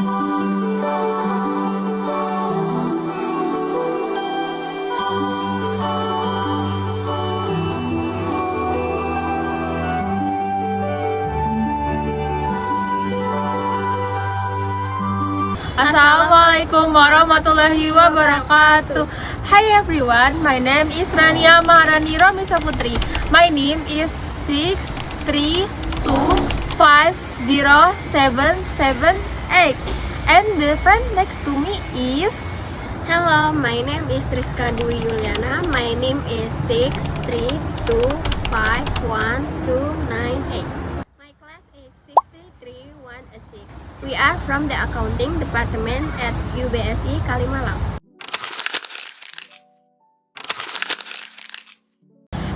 Assalamualaikum warahmatullahi wabarakatuh. Hi everyone, my name is Rania Maharani Romisa Putri. My name is 632507778. And the friend next to me is... Hello, my name is Rizka Dwi Yuliana. My name is 6325128. My class is 63106. We are from the accounting department at UBSI Kalimalang.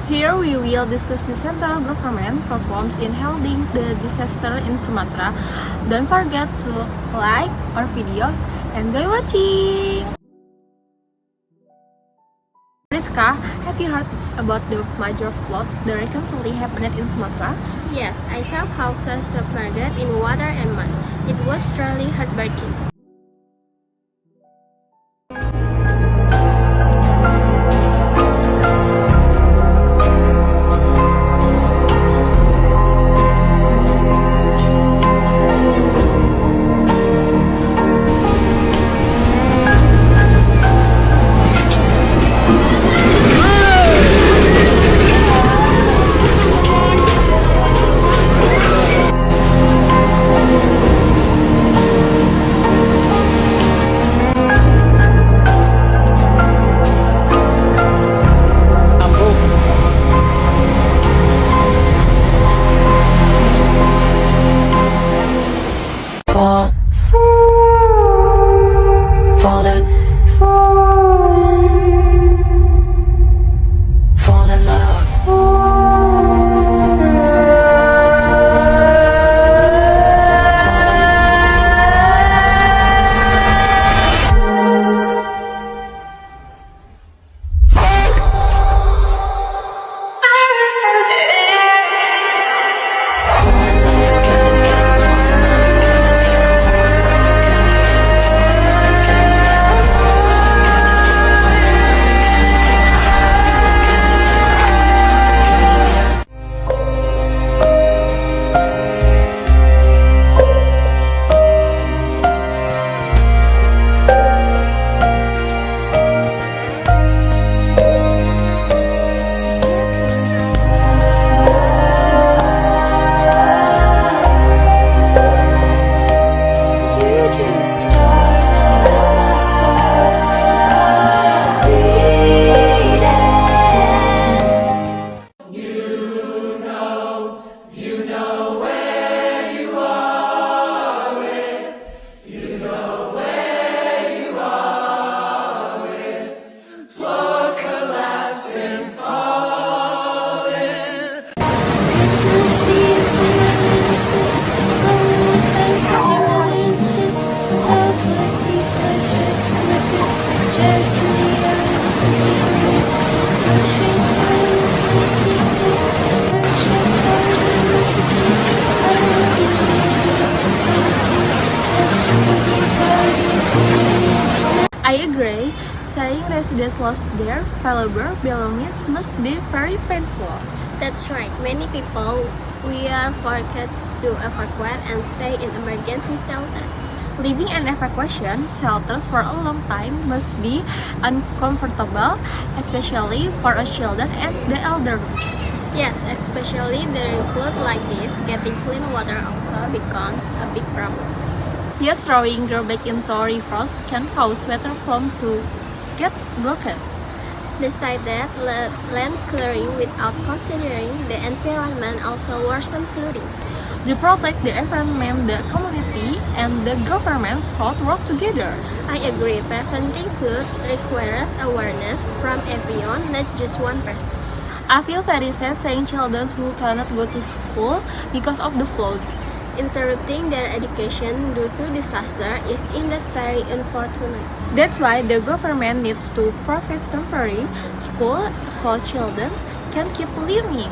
Here we will discuss the central government performs in handling the disaster in Sumatra. Don't forget to like our video and enjoy watching! Rizka, have you heard about the major flood that recently happened in Sumatra? Yes, I saw houses submerged in water and mud. It was truly heartbreaking. I agree. Saying residents lost their valuable belongings must be very painful. That's right, many people were forced to evacuate and stay in emergency shelter. Living in evacuation shelters for a long time must be uncomfortable, especially for children and the elderly. Yes, especially during flood like this, getting clean water also becomes a big problem. Yes, throwing garbage into rivers can cause water flow to get broken. Besides that, land clearing without considering the environment also worsens flooding. To protect the environment, the community and the government should work together. I agree, preventing flood requires awareness from everyone, not just one person. I feel very sad seeing children who cannot go to school because of the flood. Interrupting their education due to disaster is indeed very unfortunate. That's why the government needs to provide temporary school so children can keep learning.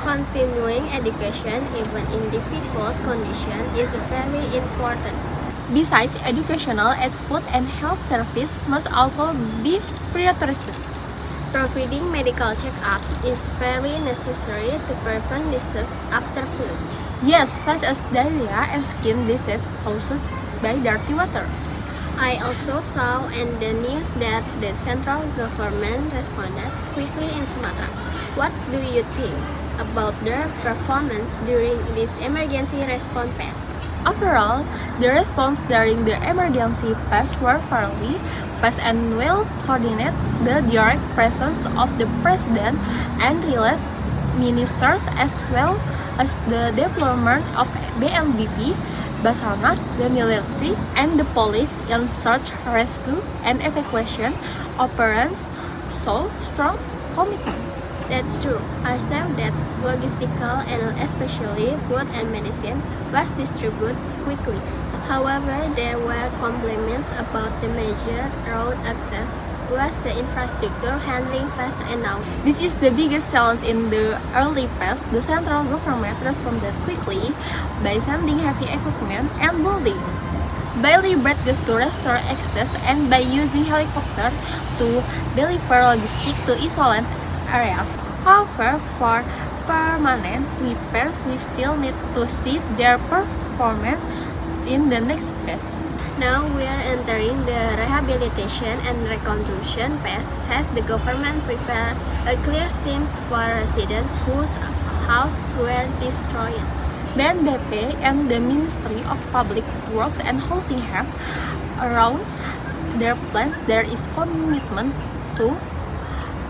Continuing education even in difficult conditions is very important. Besides, educational and food and health service must also be prioritized. Providing medical checkups is very necessary to prevent disease after flu. Yes, such as diarrhea and skin disease caused by dirty water. I also saw in the news that the central government responded quickly in Sumatra. What do you think about their performance during this emergency response phase? Overall, the response during the emergency phase were fairly fast and well coordinated. The direct presence of the president and related ministers, as well as the deployment of BNPB, Basarnas, the military, and the police in search, rescue, and evacuation operations, show strong commitment. That's true. I saw that logistical and especially food and medicine was distributed quickly. However, there were complaints about the major road access. Was the infrastructure handling fast enough? This is the biggest challenge in the early phase. The central government responded quickly by sending heavy equipment and building daily bridges to restore access and by using helicopters to deliver logistics to isolated areas. However, for permanent repairs, we still need to see their performance in the next phase. Now we are entering the rehabilitation and reconstruction phase. Has the government prepared a clear schemes for residents whose houses were destroyed? BNPB and the Ministry of Public Works and Housing have around their plans. There is commitment to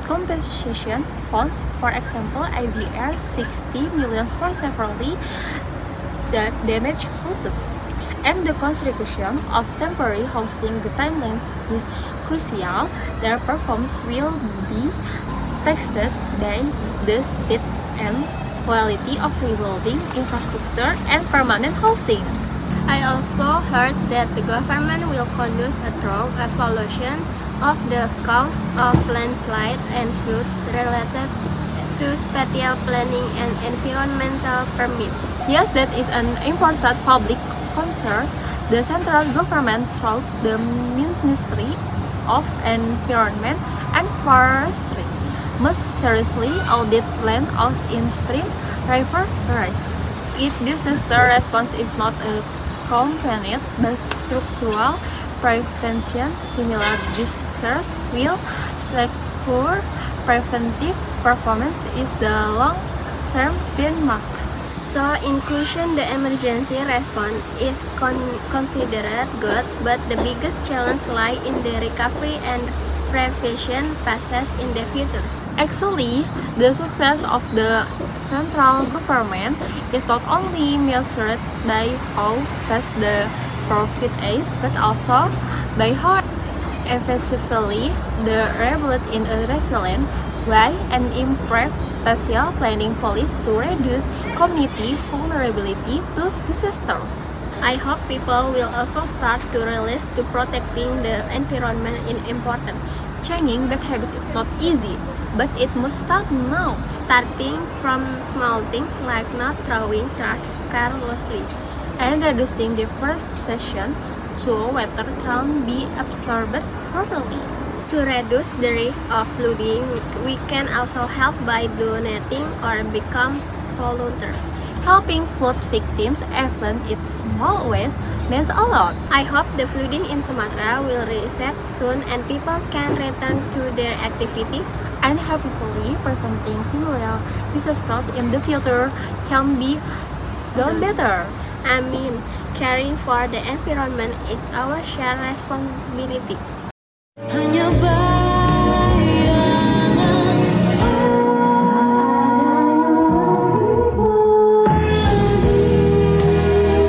compensation funds, for example, IDR 60 million for severely damaged houses. And the construction of temporary housing, the timelines is crucial. Their performance will be tested by the speed and quality of rebuilding infrastructure and permanent housing. I also heard that the government will conduct a thorough evaluation of the cause of landslide and floods related to spatial planning and environmental permits. Yes, that is an important public concern. The central government through the Ministry of Environment and Forestry must seriously audit land use in stream, river, forests. If disaster response is not accompanied by structural prevention, similar disasters will recur. Preventive performance is the long-term benchmark. So, inclusion the emergency response is considered good, but the biggest challenge lies in the recovery and prevention phases in the future. Actually, the success of the central government is not only measured by how fast the profit aid, but also by how effectively the rebuild in a resilient way and improve spatial planning policies to reduce community vulnerability to disasters. I hope people will also start to realize to protecting the environment is important. Changing bad habits is not easy, but it must start now. Starting from small things like not throwing trash carelessly and reducing deforestation so water can be absorbed properly. To reduce the risk of flooding, we can also help by donating or become volunteer. Helping flood victims, even in small ways, means a lot. I hope the flooding in Sumatra will reset soon and people can return to their activities. And hopefully, preventing similar disasters in the future can be done better. I mean, caring for the environment is our shared responsibility. Hanya bayangan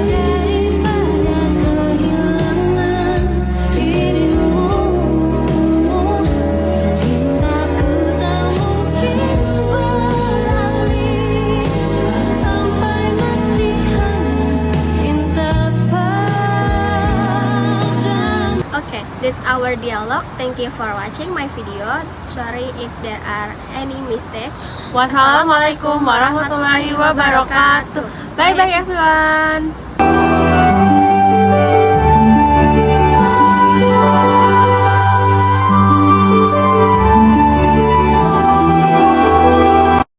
daripada kehilangan dirimu, cintaku tak mungkin beralih sampai mati hanya cinta padamu. Okay, that's our dialogue. Thank you for watching my video. Sorry if there are any mistakes. Wassalamualaikum warahmatullahi wabarakatuh. Bye bye everyone.